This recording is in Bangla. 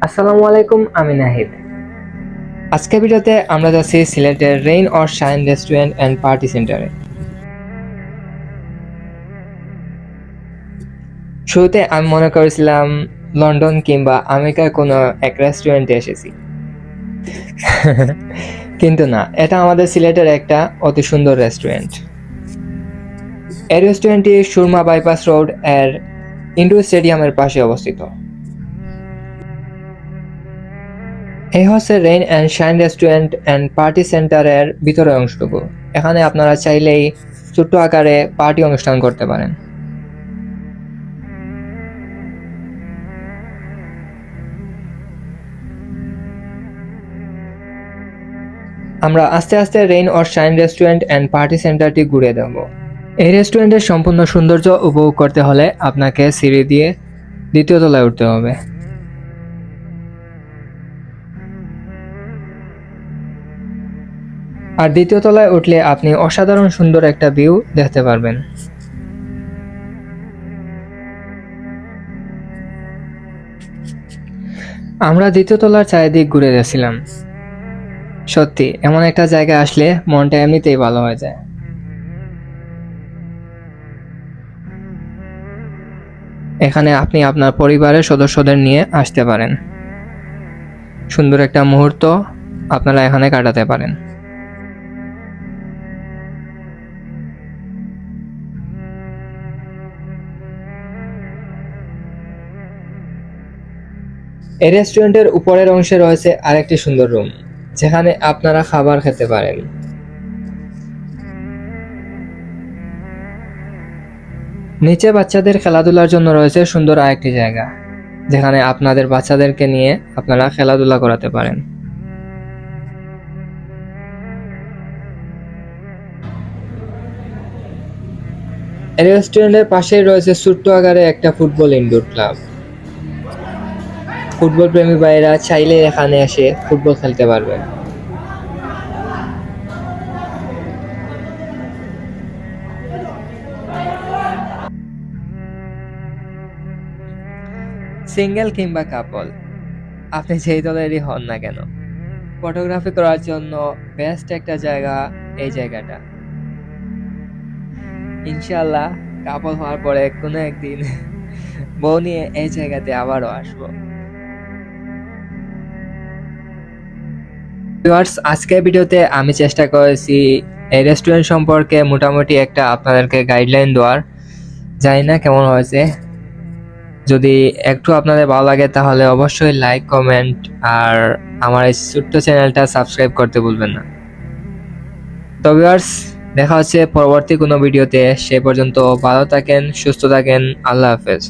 আসসালামু আলাইকুম, আমি নাহিদ। আজকের ভিডিওতে আমরা যাচ্ছি সিলেটের rain or shine restaurant and party সেন্টারে। শুরুতে আমি মনে করেছিলাম লন্ডন কিংবা আমেরিকার কোনো এক রেস্টুরেন্টে এসেছি। কিন্তু না, এটা আমাদের সিলেটের একটা অতি সুন্দর রেস্টুরেন্ট। এই রেস্টুরেন্টটি সুরমা বাইপাস রোড এর ইন্ডোর স্টেডিয়ামের পাশে অবস্থিত। এই হচ্ছে rain and shine restaurant and party সেন্টারের ভিতরের অংশটুকু। এখানে আপনারা চাইলেই ছোট্ট আকারে পার্টি অনুষ্ঠান করতে পারেন। আমরা আস্তে আস্তে rain or shine restaurant and party সেন্টারটি ঘুরে দেব। এই রেস্টুরেন্টের সম্পূর্ণ সৌন্দর্য উপভোগ করতে হলে আপনাকে সিঁড়ি দিয়ে দ্বিতীয় তলায় উঠতে হবে। আর দ্বিতীয় তলায় উঠলে আপনি অসাধারণ সুন্দর একটা ভিউ দেখতে পারবেন। আমরা দ্বিতীয় তলার চারিদিক ঘুরে গেছিলাম। সত্যি এমন একটা জায়গায় আসলে মনটা এমনিতেই ভালো হয়ে যায়। এখানে আপনি আপনার পরিবারের সদস্যদের নিয়ে আসতে পারেন। সুন্দর একটা মুহূর্ত আপনারা এখানে কাটাতে পারেন। এই রেস্টুরেন্টের উপরের অংশে রয়েছে আরেকটি সুন্দর রুম, যেখানে আপনারা খাবার খেতে পারেন। নিচে বাচ্চাদের খেলাধুলার জন্য রয়েছে সুন্দর আরেকটি জায়গা, যেখানে আপনাদের বাচ্চাদেরকে নিয়ে আপনারা খেলাধুলা করাতে পারেন। এই রেস্টুরেন্টের পাশেই রয়েছে ছোট্ট আকারে একটা ফুটবল ইনডোর ক্লাব। ফুটবল প্রেমী ভাইয়েরা চাইলে এখানে এসে ফুটবল খেলতে পারবেন। সিঙ্গেল কিংবা কাপল, আপনি যেই দলেরই হন না কেন, ফটোগ্রাফি করার জন্য বেস্ট একটা জায়গা এই জায়গাটা। ইনশাআল্লাহ কাপল হওয়ার পরে কোনো একদিন বউ নিয়ে এই জায়গাতে আবারও আসবো। ভিউয়ার্স, আজকের ভিডিওতে আমি চেষ্টা করেছি এই রেস্টুরেন্ট সম্পর্কে মোটামুটি একটা আপনাদেরকে গাইডলাইন দেওয়ার। জানি না কেমন হয়েছে। যদি একটু আপনাদের ভালো লাগে তাহলে অবশ্যই লাইক, কমেন্ট আর আমার এই ছোট্ট চ্যানেলটা সাবস্ক্রাইব করতে ভুলবেন না। তো ভিউয়ার্স, দেখা হচ্ছে পরবর্তী কোনো ভিডিওতে। সে পর্যন্ত ভালো থাকেন, সুস্থ থাকেন। আল্লাহ হাফেজ।